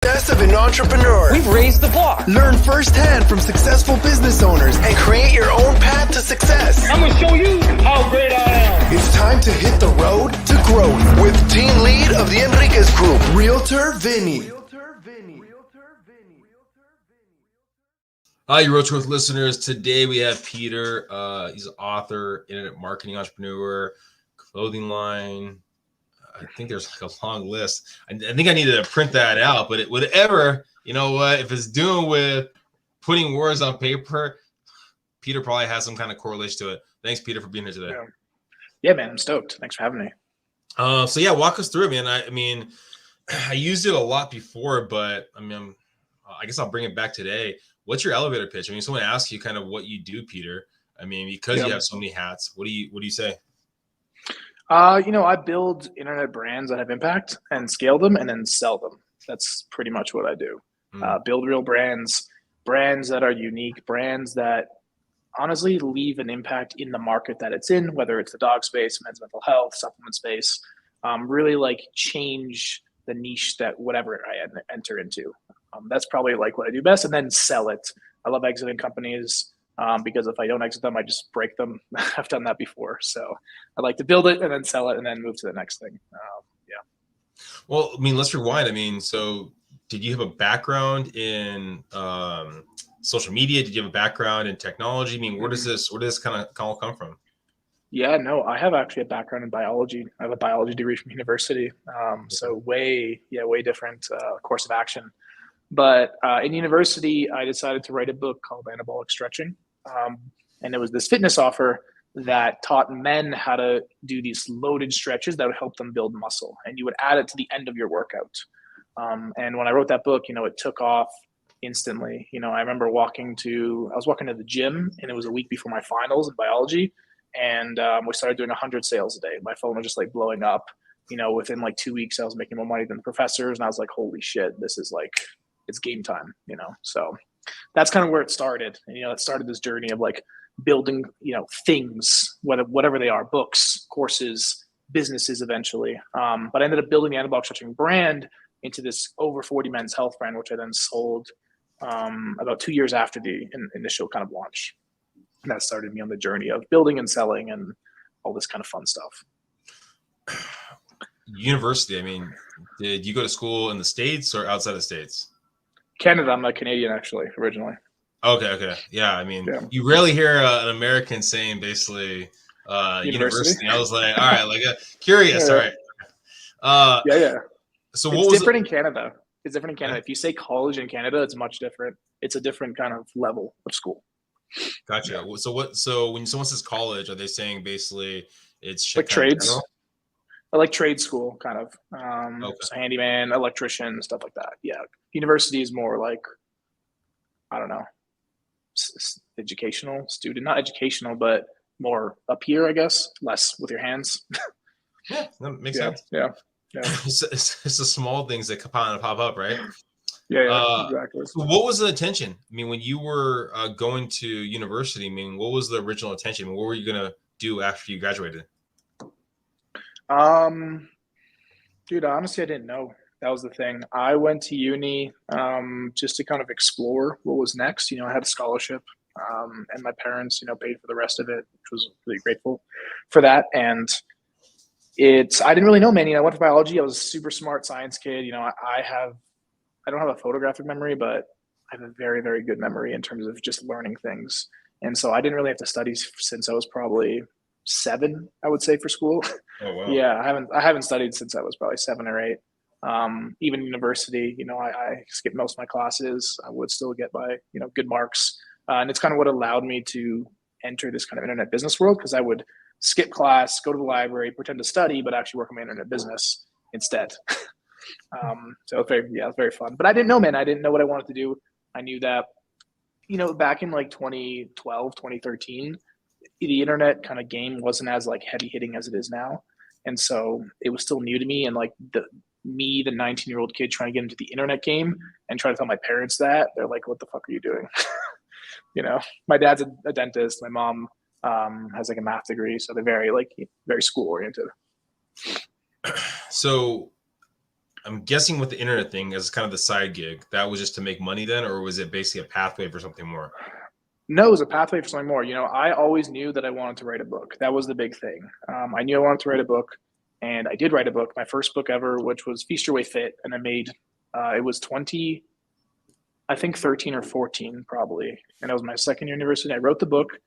Best of an entrepreneur. We've raised the bar. Learn firsthand from successful business owners and create your own path to success. I'm going to show you how great I am. It's time to hit the road to growth with team lead of the Enriquez Group, Realtor Vinny. Hi, Road Growth listeners. Today we have Peter. He's an author, internet marketing entrepreneur, clothing line. I think there's like a long list. I think I needed to print that out, but whatever, you know what, if it's doing with putting words on paper, Peter probably has some kind of correlation to it. Thanks, Peter, for being here today. Yeah, man, I'm stoked. Thanks for having me. So yeah, walk us through it, man. I mean, I used it a lot before, but I guess I'll bring it back today. What's your elevator pitch? I mean, someone asks you kind of what you do, Peter. I mean, because you have so many hats, what do you say? I build internet brands that have impact and scale them and then sell them. That's pretty much what I do. Build real brands that are unique, brands that honestly leave an impact in the market that it's in, whether it's the dog space, men's mental health, supplement space, really like change the niche that whatever I enter into. That's probably like what I do best, and then sell it. I love exiting companies. Because if I don't exit them, I just break them. I've done that before. So I like to build it and then sell it and then move to the next thing. Well, I mean, let's rewind. I mean, so did you have a background in social media? Did you have a background in technology? I mean, where does this kind of all come from? Yeah, no, I have actually a background in biology. I have a biology degree from university. So way different course of action. But in university, I decided to write a book called Anabolic Stretching. And it was this fitness offer that taught men how to do these loaded stretches that would help them build muscle. And you would add it to the end of your workout. And when I wrote that book, it took off instantly. I remember I was walking to the gym, and it was a week before my finals in biology. And we started doing 100 sales a day. My phone was just like blowing up. Within like 2 weeks, I was making more money than the professors. And I was like, holy shit, this is like, it's game time, So that's kind of where it started. And, it started this journey of like building, things, whatever they are, books, courses, businesses eventually. But I ended up building the Anabolic Stretching brand into this over 40 men's health brand, which I then sold about 2 years after the initial kind of launch. And that started me on the journey of building and selling and all this kind of fun stuff. University, I mean, did you go to school in the States or outside the States? Canada. I'm a Canadian, actually, originally. Okay. Yeah, I mean, You rarely hear an American saying basically university. I was like, all right, like curious. All right. Yeah. So it's different in Canada. It's different in Canada. If you say college in Canada, it's much different. It's a different kind of level of school. Gotcha. Yeah. So when someone says college, are they saying basically it's like trades? I like trade school, kind of. So handyman, electrician, stuff like that. Yeah. University is more like, I don't know, educational student, not educational, but more up here, I guess, less with your hands. Yeah, that makes sense. Yeah. It's the small things that pop up, right? Yeah, exactly. So what was the intention? I mean, when you were going to university, I mean, what was the original intention? I mean, what were you going to do after you graduated? Dude, honestly, I didn't know. That was the thing. I went to uni just to kind of explore what was next. I had a scholarship, and my parents, paid for the rest of it, which was really grateful for that. And I didn't really know many. I went for biology. I was a super smart science kid. I don't have a photographic memory, but I have a very, very good memory in terms of just learning things. And so I didn't really have to study since I was probably 7, I would say, for school. Oh, wow. Yeah, I haven't studied since I was probably 7 or 8. Even university, I skipped most of my classes. I would still get by, good marks. And it's kind of what allowed me to enter this kind of internet business world, because I would skip class, go to the library, pretend to study, but actually work on my internet business instead. So it was very fun. But I didn't know, man. I didn't know what I wanted to do. I knew that, back in like 2012, 2013, the internet kind of game wasn't as like heavy hitting as it is now. And so it was still new to me. And like the 19-year-old kid trying to get into the internet game and try to tell my parents that, they're like, what the fuck are you doing? My dad's a dentist. My mom has like a math degree. So they're very school oriented. So I'm guessing with the internet thing as kind of the side gig, that was just to make money then, or was it basically a pathway for something more? No, it was a pathway for something more. I always knew that I wanted to write a book. That was the big thing. I knew I wanted to write a book, and I did write a book, my first book ever, which was Feast Your Way Fit, and I made it was 13 or 14 probably, and it was my second year university. I wrote the book,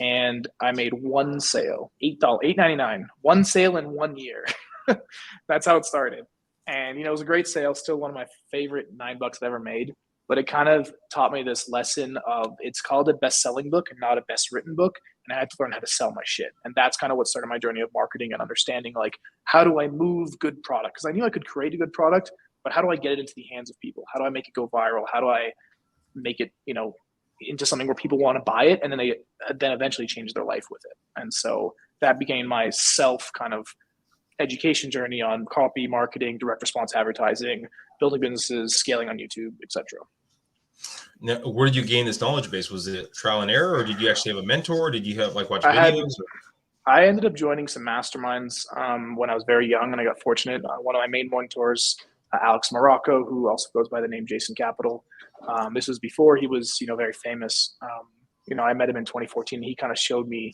and I made one sale, $8.99, one sale in 1 year. That's how it started, and it was a great sale. Still one of my favorite $9 I've ever made. But it kind of taught me this lesson of it's called a best-selling book and not a best-written book. And I had to learn how to sell my shit. And that's kind of what started my journey of marketing and understanding, like, how do I move good product? Because I knew I could create a good product, but how do I get it into the hands of people? How do I make it go viral? How do I make it, into something where people want to buy it and then they then eventually change their life with it? And so that became my self kind of education journey on copy, marketing, direct response advertising, building businesses, scaling on YouTube, etc. Now, where did you gain this knowledge base? Was it trial and error, or did you actually have a mentor? Did you have watch videos? I ended up joining some masterminds when I was very young, and I got fortunate. One of my main mentors, Alex Morocco, who also goes by the name Jason Capital. This was before he was, very famous. I met him in 2014. He kind of showed me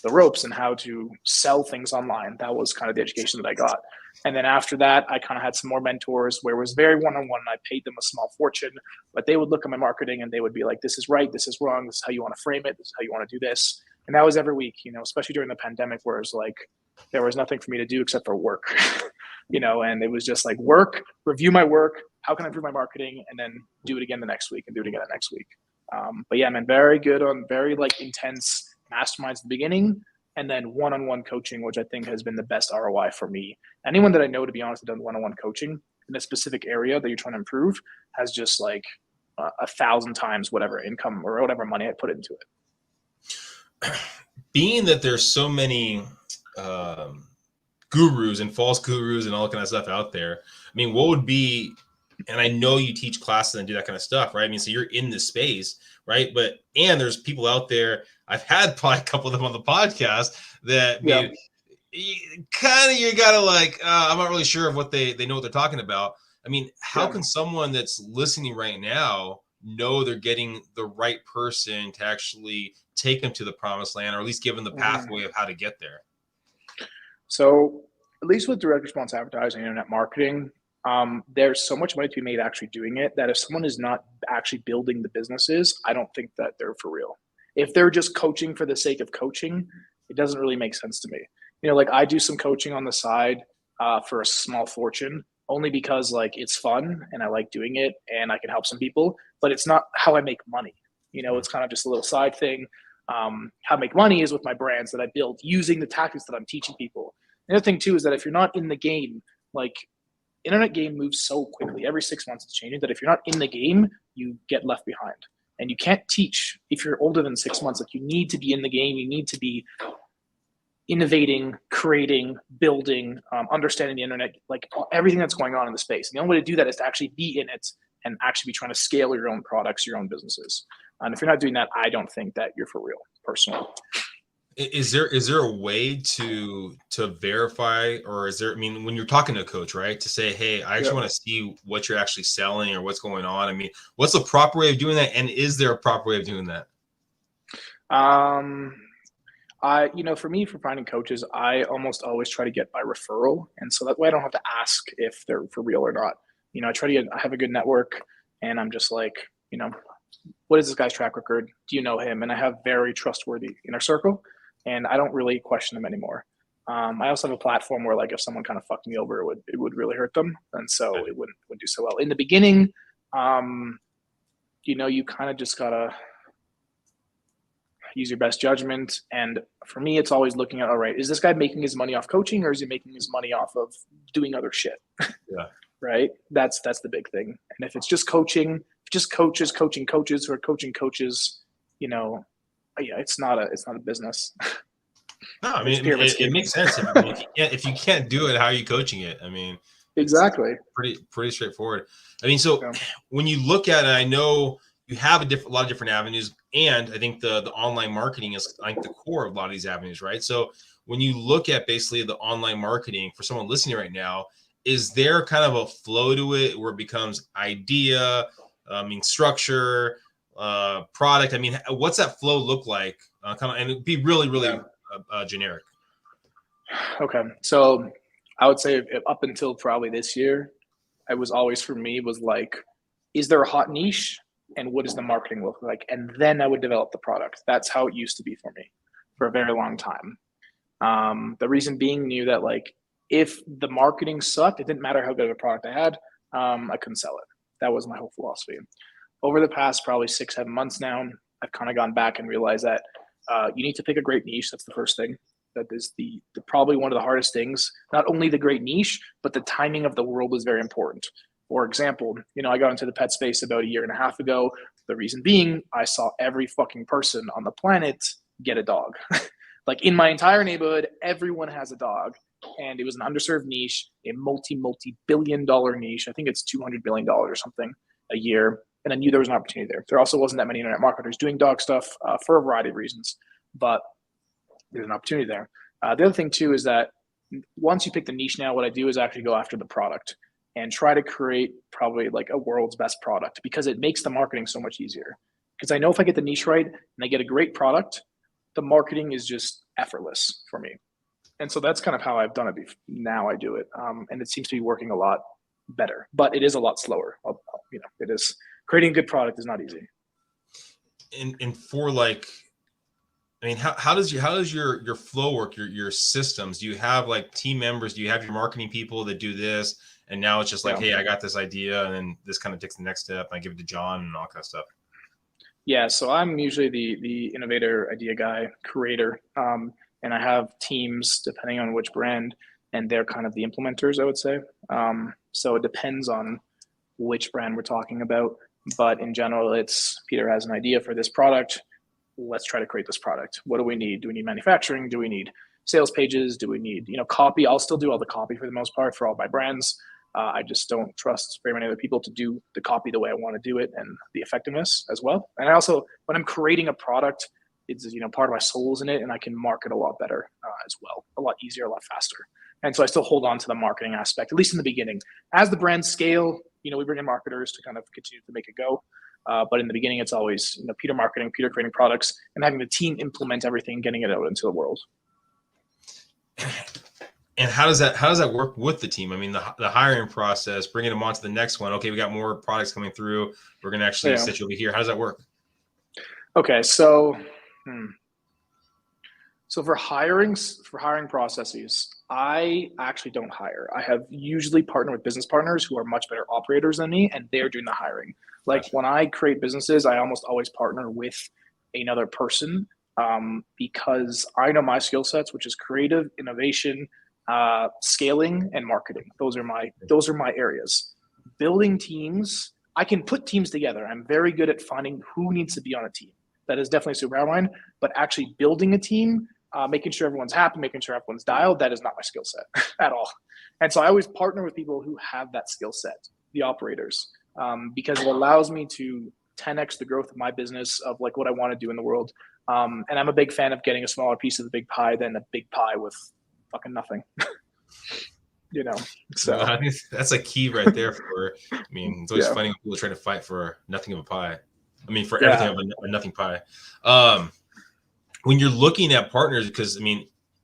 the ropes and how to sell things online. That was kind of the education that I got. And then after that, I kind of had some more mentors where it was very one-on-one. I paid them a small fortune, but they would look at my marketing and they would be like, this is right, this is wrong, this is how you want to frame it, this is how you want to do this. And that was every week, especially during the pandemic, where it was like, there was nothing for me to do except for work, and it was just like work, review my work, how can I improve my marketing, and then do it again the next week and do it again the next week. But yeah, man, very good on very intense masterminds at the beginning, and then one-on-one coaching, which I think has been the best ROI for me. Anyone that I know, to be honest, done one-on-one coaching in a specific area that you're trying to improve has just 1,000 times whatever income or whatever money I put into it. Being that there's so many gurus and false gurus and all that kind of stuff out there, I mean, what would be, and I know you teach classes and do that kind of stuff, right? I mean, so you're in this space, right? And there's people out there, I've had probably a couple of them on the podcast that you gotta I'm not really sure of what they know what they're talking about. I mean, how can someone that's listening right now know they're getting the right person to actually take them to the promised land, or at least give them the pathway of how to get there? So at least with direct response advertising and internet marketing, there's so much money to be made actually doing it that if someone is not actually building the businesses, I don't think that they're for real. If they're just coaching for the sake of coaching, it doesn't really make sense to me. I do some coaching on the side for a small fortune, only because it's fun and I like doing it and I can help some people, but it's not how I make money. It's kind of just a little side thing. How I make money is with my brands that I build using the tactics that I'm teaching people. The other thing too is that if you're not in the game, internet game moves so quickly. Every 6 months it's changing, that if you're not in the game, you get left behind. And you can't teach if you're older than 6 months. You need to be in the game. You need to be innovating, creating, building, understanding the internet, everything that's going on in the space. And the only way to do that is to actually be in it and actually be trying to scale your own products, your own businesses. And if you're not doing that, I don't think that you're for real, personally. Is there a way to verify, or is there, I mean, when you're talking to a coach, right, to say, hey, I actually want to see what you're actually selling or what's going on? I mean, what's the proper way of doing that? And is there a proper way of doing that? For me, for finding coaches, I almost always try to get by referral. And so that way I don't have to ask if they're for real or not. I have a good network, and I'm just what is this guy's track record? Do you know him? And I have very trustworthy inner circle, and I don't really question them anymore. I also have a platform where if someone kind of fucked me over, it would really hurt them. And so it wouldn't do so well. In the beginning, you kind of just gotta use your best judgment. And for me, it's always looking at, all right, is this guy making his money off coaching, or is he making his money off of doing other shit? Yeah. Right. That's the big thing. And if it's just coaching, coaching coaches who are coaching coaches, it's not a business. No, I mean, it makes sense. If you can't do it, how are you coaching it? I mean, exactly. Pretty straightforward. I mean, so when you look at it, I know you have a lot of different avenues, and I think the online marketing is the core of a lot of these avenues, right? So when you look at basically the online marketing for someone listening right now, is there kind of a flow to it where it becomes idea, structure, product? I mean, what's that flow look like? And it'd be really, really generic. Okay. So I would say up until probably this year, it was always for me was like, is there a hot niche and what does the marketing look like? And then I would develop the product. That's how it used to be for me for a very long time. The reason being knew that like, if the marketing sucked, it didn't matter how good of a product I had, I couldn't sell it. That was my whole philosophy. Over the past probably 6-7 months now, I've kind of gone back and realized that you need to pick a great niche. That's the first thing. That is the probably one of the hardest things. Not only the great niche, but the timing of the world is very important. For example, I got into the pet space about 1.5 years ago. The reason being, I saw every fucking person on the planet get a dog. Like in my entire neighborhood, everyone has a dog. And it was an underserved niche, a multi-billion-dollar niche. I think it's $200 billion or something a year. And I knew there was an opportunity there. There also wasn't that many internet marketers doing dog stuff for a variety of reasons. But there's an opportunity there. The other thing too is that once you pick the niche now, what I do is actually go after the product and try to create probably like a world's best product, because it makes the marketing so much easier. Because I know if I get the niche right and I get a great product, the marketing is just effortless for me. And so that's kind of how I've done it. Now I do it. And it seems to be working a lot better, but it is a lot slower. It is, creating a good product is not easy. And for like, I mean, how does your flow work, your systems? Do you have like team members? Do you have your marketing people that do this? And now it's just like, hey, I got this idea, and then this kind of takes the next step. And I give it to John and all kind of stuff. Yeah, so I'm usually the innovator, idea guy, creator, and I have teams depending on which brand, and they're kind of the implementers, I would say. So it depends on which brand we're talking about, but in general, it's Peter has an idea for this product. Let's try to create this product. What do we need? Do we need manufacturing? Do we need sales pages? Do we need, copy? I'll still do all the copy for the most part for all my brands. I just don't trust very many other people to do the copy the way I want to do it, and the effectiveness as well. And I also, when I'm creating a product, it's, part of my soul's in it, and I can market a lot better as well, a lot easier, a lot faster. And so I still hold on to the marketing aspect, at least in the beginning. As the brands scale, we bring in marketers to kind of continue to make it go. But in the beginning, it's always, Peter marketing, Peter creating products, and having the team implement everything, getting it out into the world. And how does that work with the team? I mean, the hiring process, bringing them on to the next one. Okay, we got more products coming through. We're going to actually sit you over here. How does that work? Okay, so for hiring processes, I actually don't hire. I have usually partnered with business partners who are much better operators than me, and they're doing the hiring. Like gotcha. When I create businesses, I almost always partner with another person because I know my skill sets, which is creative, innovation, scaling, and marketing. Those are my areas. Building teams, I can put teams together. I'm very good at finding who needs to be on a team. That is definitely a superpower line, but actually building a team, making sure everyone's happy, making sure everyone's dialed, that is not my skill set at all. And so I always partner with people who have that skill set, the operators, because it allows me to 10x the growth of my business, of like what I want to do in the world. And I'm a big fan of getting a smaller piece of the big pie than a big pie with fucking nothing. So I think that's a key right there it's always funny when people try to fight for nothing of a pie. For everything of a nothing pie. When you're looking at partners, because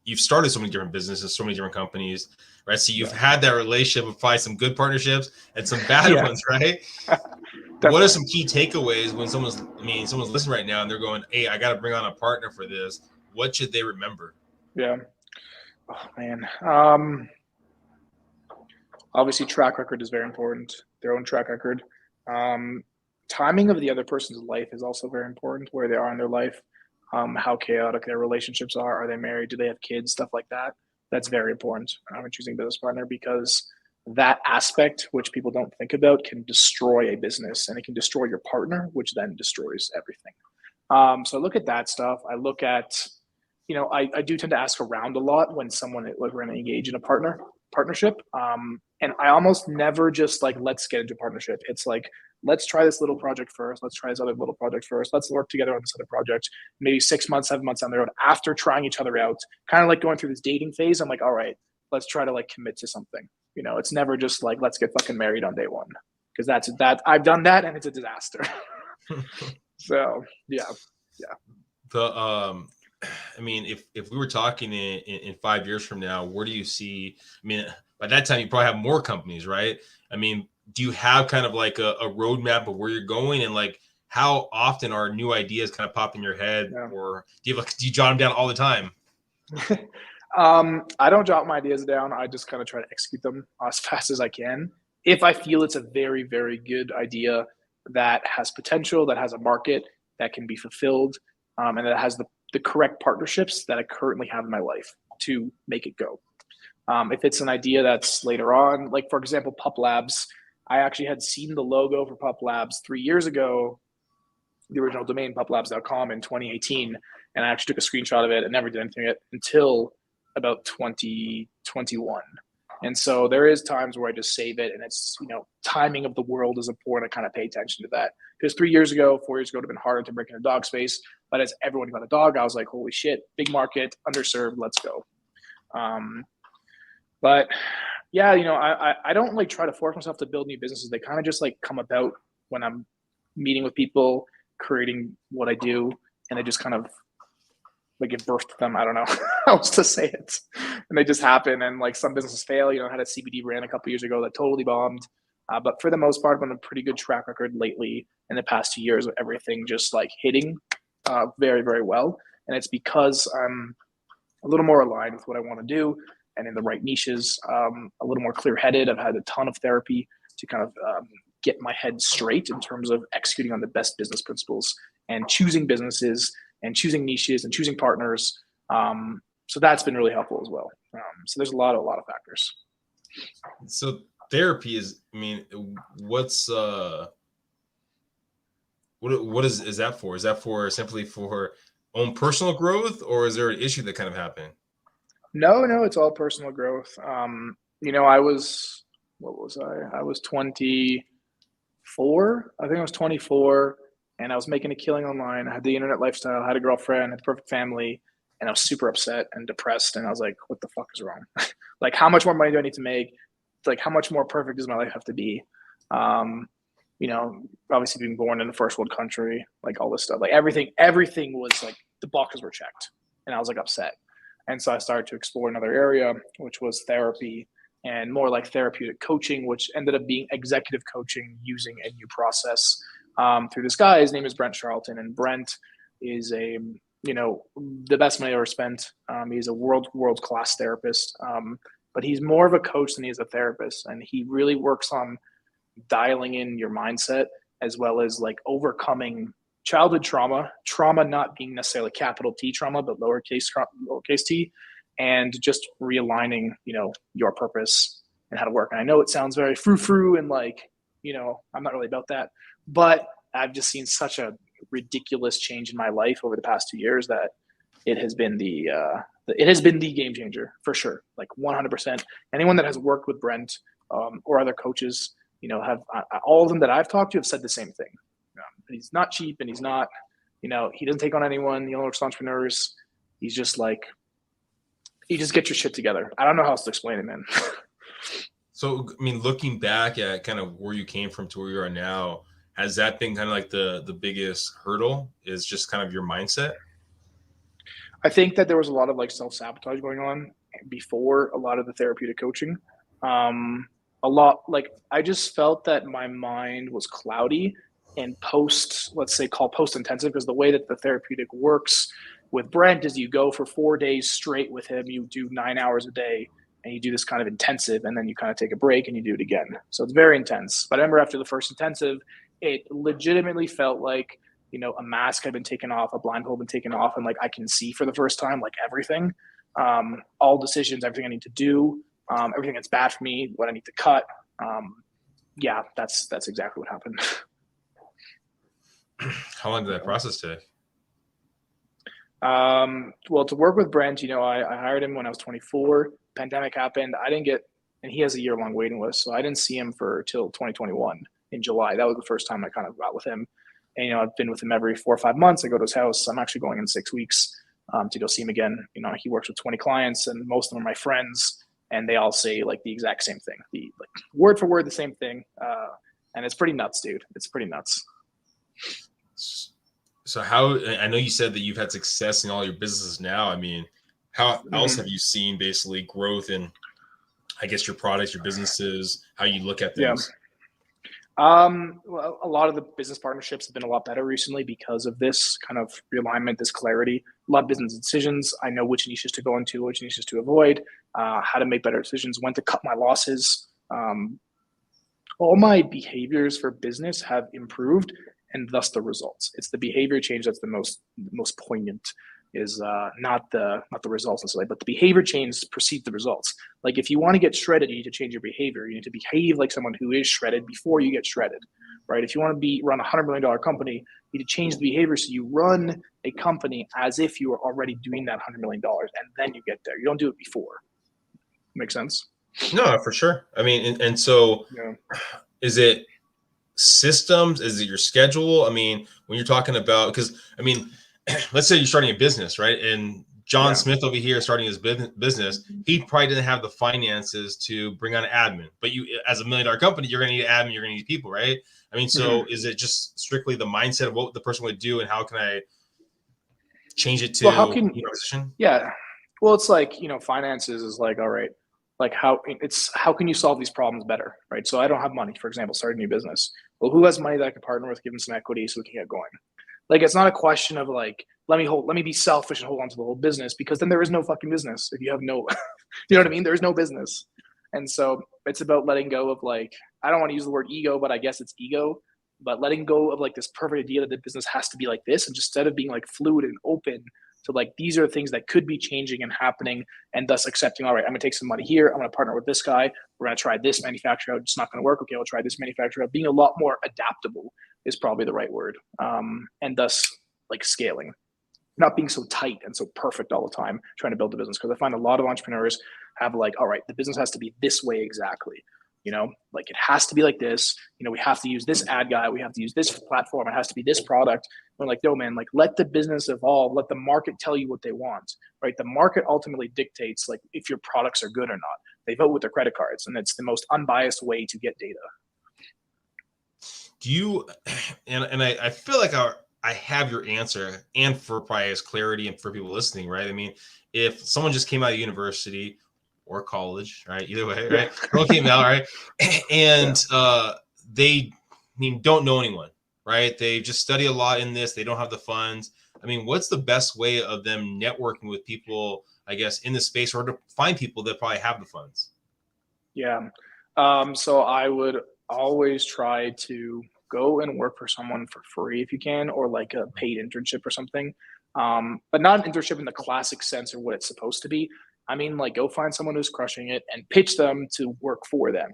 you've started so many different businesses, so many different companies, right? So you've had that relationship of probably some good partnerships and some bad ones, right? What are some key takeaways when someone's listening right now and they're going, hey, I got to bring on a partner for this. What should they remember? Yeah. Oh man. Obviously track record is very important. Their own track record. Timing of the other person's life is also very important, where they are in their life, how chaotic their relationships are they married, do they have kids, stuff like that. That's very important when choosing a business partner, because that aspect, which people don't think about, can destroy a business, and it can destroy your partner, which then destroys everything. So I look at that stuff. I look at, I do tend to ask around a lot when we're going to engage in a partnership. And I almost never just like, let's get into a partnership. It's like, let's try this little project first. Let's try this other little project first. Let's work together on this other project. Maybe 6 months, 7 months down the road, after trying each other out, kind of like going through this dating phase. I'm like, all right, let's try to like commit to something. You know, it's never just like, let's get fucking married on day one. Cause I've done that and it's a disaster. So yeah. I mean, if we were talking in 5 years from now, where do you see, I mean, by that time you probably have more companies, right? I mean, do you have kind of like a roadmap of where you're going, and like how often are new ideas kind of pop in your head, or do you jot them down all the time? I don't jot my ideas down. I just kind of try to execute them as fast as I can. If I feel it's a very, very good idea that has potential, that has a market that can be fulfilled, and that has the correct partnerships that I currently have in my life to make it go. If it's an idea that's later on, like for example, Pup Labs, I actually had seen the logo for Pup Labs 3 years ago, the original domain puplabs.com in 2018. And I actually took a screenshot of it and never did anything with it until about 2021. And so there is times where I just save it, and it's, you know, timing of the world is important. I kind of pay attention to that, because 4 years ago, it would have been harder to break into dog space. But as everyone got a dog, I was like, holy shit, big market, underserved, let's go. But yeah, you know, I don't like try to force myself to build new businesses. They kind of just like come about when I'm meeting with people, creating what I do, and they just kind of like give birth to them. I don't know how else to say it. And they just happen. And like some businesses fail. You know, I had a CBD brand a couple years ago that totally bombed. But for the most part, I've been a pretty good track record lately in the past 2 years of everything just like hitting very, very well. And it's because I'm a little more aligned with what I want to do and in the right niches, a little more clear-headed. I've had a ton of therapy to kind of get my head straight in terms of executing on the best business principles and choosing businesses and choosing niches and choosing partners. So that's been really helpful as well. So there's a lot of factors. So therapy is, I mean, what's what is that for? Is that for simply for own personal growth, or is there an issue that kind of happened? No, it's all personal growth. You know, I was 24. I think I was 24, and I was making a killing online. I had the internet lifestyle, I had a girlfriend, had the perfect family, and I was super upset and depressed. And I was like, what the fuck is wrong? Like, how much more money do I need to make? Like, how much more perfect does my life have to be? You know, obviously being born in a first world country, like all this stuff, like everything was like the boxes were checked, and I was like upset. And so I started to explore another area, which was therapy, and more like therapeutic coaching, which ended up being executive coaching using a new process through this guy. His name is Brent Charlton, and Brent is the best money I ever spent. He's a world class therapist, but he's more of a coach than he is a therapist, and he really works on dialing in your mindset as well as like overcoming childhood trauma not being necessarily capital T trauma, but lowercase t, and just realigning, you know, your purpose and how to work. And I know it sounds very frou-frou and like, you know, I'm not really about that, but I've just seen such a ridiculous change in my life over the past 2 years that it has been the game changer for sure. Like 100%. Anyone that has worked with Brent or other coaches, you know, have all of them that I've talked to have said the same thing. He's not cheap, and he's not, you know, he doesn't take on anyone. He only works with entrepreneurs. He's just like, you just get your shit together. I don't know how else to explain it, man. So, I mean, looking back at kind of where you came from to where you are now, has that been kind of like the biggest hurdle, is just kind of your mindset? I think that there was a lot of like self-sabotage going on before a lot of the therapeutic coaching. I just felt that my mind was cloudy. And let's say post-intensive, because the way that the therapeutic works with Brent is you go for 4 days straight with him, you do 9 hours a day, and you do this kind of intensive, and then you kind of take a break and you do it again. So it's very intense. But I remember after the first intensive, it legitimately felt like, you know, a mask had been taken off, a blindfold had been taken off, and like I can see for the first time, like everything, all decisions, everything I need to do, everything that's bad for me, what I need to cut. Yeah, that's exactly what happened. How long did that process take? Well, to work with Brent, you know, I hired him when I was 24. Pandemic happened. And he has a year-long waiting list, so I didn't see him till 2021 in July. That was the first time I kind of got with him. And, you know, I've been with him every 4 or 5 months. I go to his house. I'm actually going in 6 weeks to go see him again. You know, he works with 20 clients, and most of them are my friends. and they all say like the exact same thing, the like word for word the same thing, and it's pretty nuts, dude. It's pretty nuts. So how, I know you said that you've had success in all your businesses now. I mean, how else have you seen basically growth in, I guess, your products, your businesses, how you look at things? Well, a lot of the business partnerships have been a lot better recently because of this kind of realignment, this clarity. A lot of business decisions. I know which niches to go into, which niches to avoid, how to make better decisions, when to cut my losses. All my behaviors for business have improved, and thus the results. It's the behavior change that's the most poignant. Is not the results necessarily, but the behavior change precedes the results. Like if you want to get shredded, you need to change your behavior. You need to behave like someone who is shredded before you get shredded, right? If you want to run $100 million company, you need to change the behavior so you run a company as if you were already doing that $100 million, and then you get there. You don't do it before. Make sense? No, for sure. I mean, and so is it systems? Is it your schedule? I mean, when you're talking about, because I mean, let's say you're starting a business, right? And John Smith over here starting his business, he probably didn't have the finances to bring on an admin. But you, as a $1 million company, you're going to need an admin, you're going to need people, right? I mean, so is it just strictly the mindset of what the person would do, and how can I change it to position? Yeah. Well, it's like, finances is like, all right, like how can you solve these problems better, right? So I don't have money, for example, start a new business. Well, who has money that I can partner with, give them some equity so we can get going? Like, it's not a question of like, let me be selfish and hold on to the whole business, because then there is no fucking business if you have no, you know what I mean? There's no business. And so it's about letting go of like, I don't want to use the word ego, but I guess it's ego, but letting go of like this perfect idea that the business has to be like this. And just instead of being like fluid and open to like, these are things that could be changing and happening, and thus accepting, all right, I'm going to take some money here. I'm going to partner with this guy. We're going to try this manufacturer out. It's not going to work. Okay, we'll try this manufacturer out. Being a lot more adaptable is probably the right word. And thus like scaling, not being so tight and so perfect all the time, trying to build a business. Because I find a lot of entrepreneurs have like, all right, the business has to be this way exactly. Like it has to be like this, we have to use this ad guy. We have to use this platform. It has to be this product. We're like, no, man, like let the business evolve. Let the market tell you what they want, right? The market ultimately dictates like if your products are good or not. They vote with their credit cards, and it's the most unbiased way to get data. Do you, and I feel like I have your answer, and for probably as clarity and for people listening, right? I mean, if someone just came out of university or college, right? Either way, right? Girl came out, right? And they don't know anyone, right? They just study a lot in this. They don't have the funds. I mean, what's the best way of them networking with people, I guess, in the space, or to find people that probably have the funds? Yeah. So I would always try to go and work for someone for free if you can, or like a paid internship or something. But not an internship in the classic sense of what it's supposed to be. I mean, like, go find someone who's crushing it and pitch them to work for them,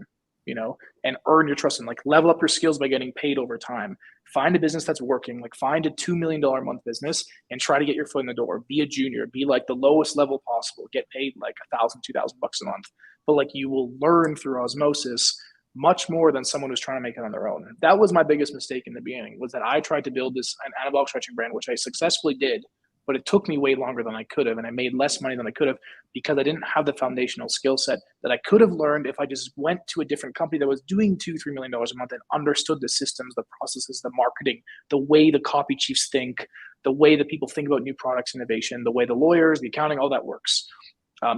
and earn your trust, and like level up your skills by getting paid over time. Find a business that's working, like find a $2 million a month business and try to get your foot in the door. Be a junior, be like the lowest level possible, get paid like $1,000, $2,000 a month. But like you will learn through osmosis much more than someone who's trying to make it on their own. That was my biggest mistake in the beginning, was that I tried to build an anabolic stretching brand, which I successfully did, but it took me way longer than I could have. And I made less money than I could have because I didn't have the foundational skill set that I could have learned if I just went to a different company that was doing $2-3 million a month and understood the systems, the processes, the marketing, the way the copy chiefs think, the way that people think about new products innovation, the way the lawyers, the accounting, all that works.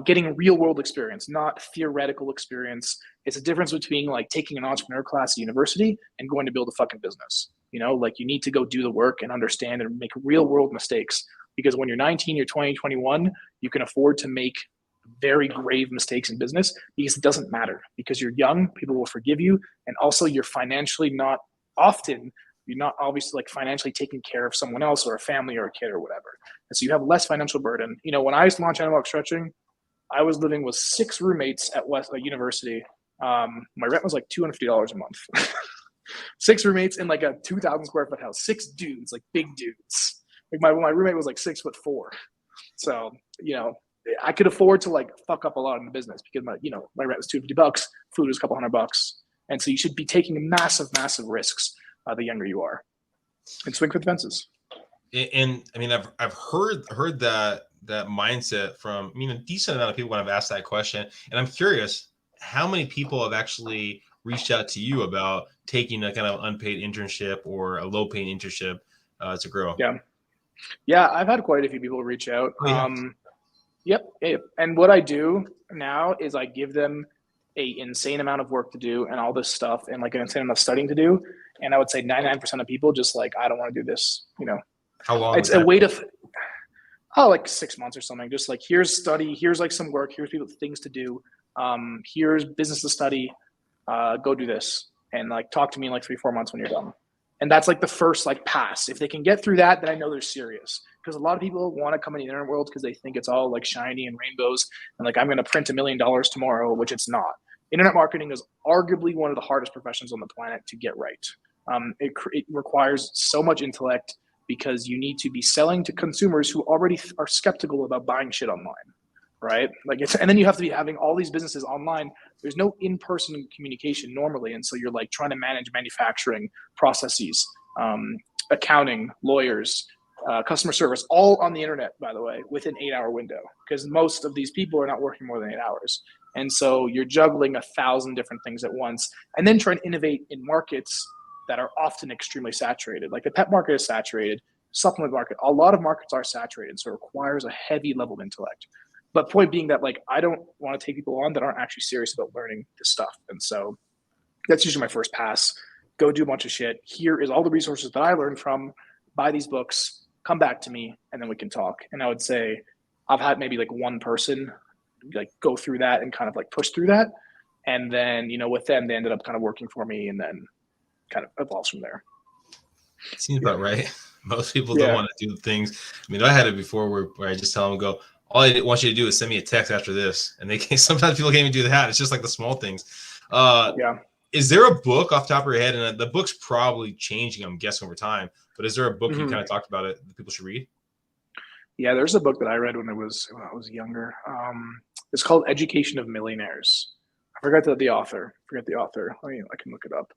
Getting real world experience, not theoretical experience. It's a difference between like taking an entrepreneur class at university and going to build a fucking business. Like you need to go do the work and understand and make real world mistakes. Because when you're 19, you're 20, 21, you can afford to make very grave mistakes in business because it doesn't matter. Because you're young, people will forgive you. And also you're financially you're not obviously like financially taking care of someone else or a family or a kid or whatever. And so you have less financial burden. When I used to launch Anabolic Stretching, I was living with 6 roommates at University. My rent was like $250 a month. 6 roommates in like a 2,000 square foot house. 6 dudes, like big dudes. Like my roommate was like 6'4". So, I could afford to like fuck up a lot in the business because my rent was $250, food was a couple $100. And so you should be taking massive, massive risks the younger you are, and swing for the fences. And I mean, I've heard that that mindset from, a decent amount of people when I've asked that question. And I'm curious, how many people have actually reached out to you about taking a kind of unpaid internship or a low paying internship to grow? Yeah, I've had quite a few people reach out. Oh, yeah. Yep. And what I do now is I give them a insane amount of work to do and all this stuff and like an insane amount of studying to do. And I would say 99% of people just like, I don't want to do this, How long? It's a way to, like 6 months or something. Just like, here's study, here's like some work, here's things to do. Here's business to study, go do this. And like, talk to me in like 3-4 months when you're done. And that's like the first like pass. If they can get through that, then I know they're serious. Because a lot of people want to come in the internet world because they think it's all like shiny and rainbows and like I'm going to print $1 million tomorrow, which it's not. Internet marketing is arguably one of the hardest professions on the planet to get right. It requires so much intellect because you need to be selling to consumers who already are skeptical about buying shit online, right? Like and then you have to be having all these businesses online. There's no in-person communication normally, and so you're like trying to manage manufacturing processes, accounting, lawyers, customer service, all on the internet, by the way, within 8-hour window, because most of these people are not working more than 8 hours. And so you're juggling 1,000 different things at once and then trying to innovate in markets that are often extremely saturated. Like the pet market is saturated, supplement market, a lot of markets are saturated. So it requires a heavy level of intellect. But point being that like, I don't want to take people on that aren't actually serious about learning this stuff. And so that's usually my first pass. Go do a bunch of shit. Here is all the resources that I learned from, buy these books, come back to me, and then we can talk. And I would say I've had maybe like one person like go through that and kind of like push through that. And then, with them, they ended up kind of working for me and then kind of evolves from there. Seems about right. Most people don't want to do things. I had it before where I just tell them, go, all I want you to do is send me a text after this. And sometimes people can't even do that. It's just like the small things. Is there a book off the top of your head? And the book's probably changing, I'm guessing, over time. But is there a book you kind of talked about it that people should read? Yeah, there's a book that I read when I was younger. It's called Education of Millionaires. I forget the author. I can look it up.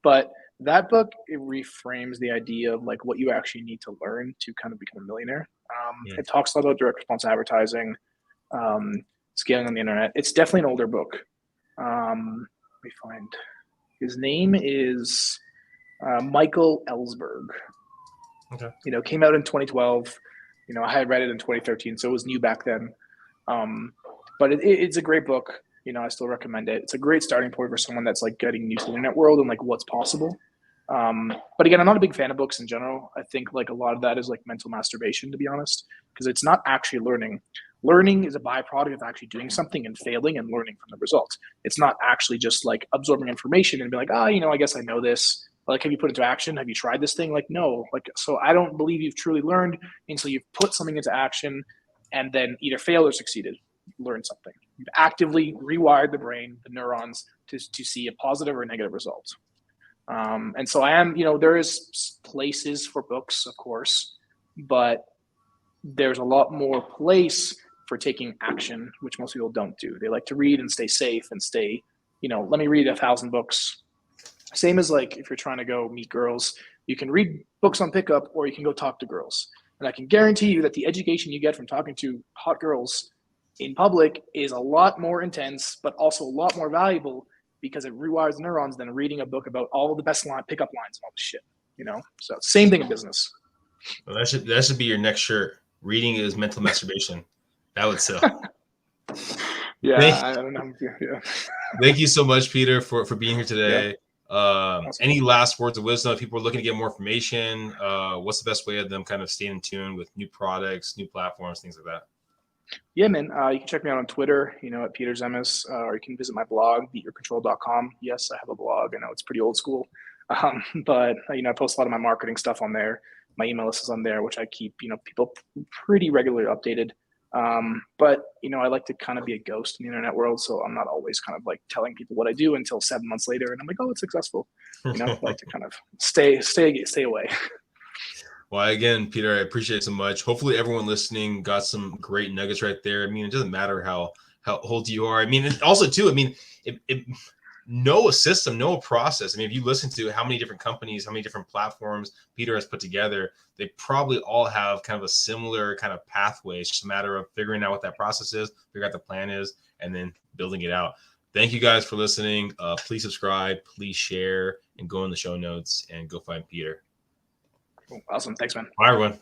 But that book, it reframes the idea of like what you actually need to learn to kind of become a millionaire. It talks a lot about direct response advertising, scaling on the internet. It's definitely an older book. Let me find. His name is Michael Ellsberg. Okay. Came out in 2012. I had read it in 2013, so it was new back then. But it's a great book. I still recommend it. It's a great starting point for someone that's like getting new to the internet world and like what's possible. But again, I'm not a big fan of books in general. I think like a lot of that is like mental masturbation, to be honest, because it's not actually learning. Learning is a byproduct of actually doing something and failing and learning from the results. It's not actually just like absorbing information and be like, I guess I know this. Like, have you put it into action? Have you tried this thing? Like, no. Like, so I don't believe you've truly learned until you've put something into action and then either failed or succeeded. Learn something. You've actively rewired the brain, the neurons, to see a positive or negative result. And so I am, there is places for books, of course, but there's a lot more place for taking action, which most people don't do. They like to read and stay safe and stay, let me read 1,000 books. Same as like if you're trying to go meet girls, you can read books on pickup or you can go talk to girls. And I can guarantee you that the education you get from talking to hot girls in public is a lot more intense, but also a lot more valuable because it rewires neurons than reading a book about all the best pickup lines and all this shit, So same thing in business. Well, that should be your next shirt. Reading is mental masturbation. That would sell. I don't know. Yeah. Thank you so much, Peter, for being here today. Any last words of wisdom? If people are looking to get more information, what's the best way of them kind of staying in tune with new products, new platforms, things like that? Yeah, man. You can check me out on Twitter, at Peter Tzemis, or you can visit my blog, beatyourcontrol.com. Yes, I have a blog. I know it's pretty old school, but I post a lot of my marketing stuff on there. My email list is on there, which I keep, people pretty regularly updated. But I like to kind of be a ghost in the internet world, so I'm not always kind of like telling people what I do until 7 months later, and I'm like, oh, it's successful. I like to kind of stay away. Well, again, Peter, I appreciate it so much. Hopefully everyone listening got some great nuggets right there. It doesn't matter how old you are. Also too, know a system, know a process. I mean, if you listen to how many different companies, how many different platforms Peter has put together, they probably all have kind of a similar kind of pathway. It's just a matter of figuring out what that process is, figure out the plan is, and then building it out. Thank you guys for listening. Please subscribe, please share, and go in the show notes and go find Peter. Awesome. Thanks, man. Bye, everyone.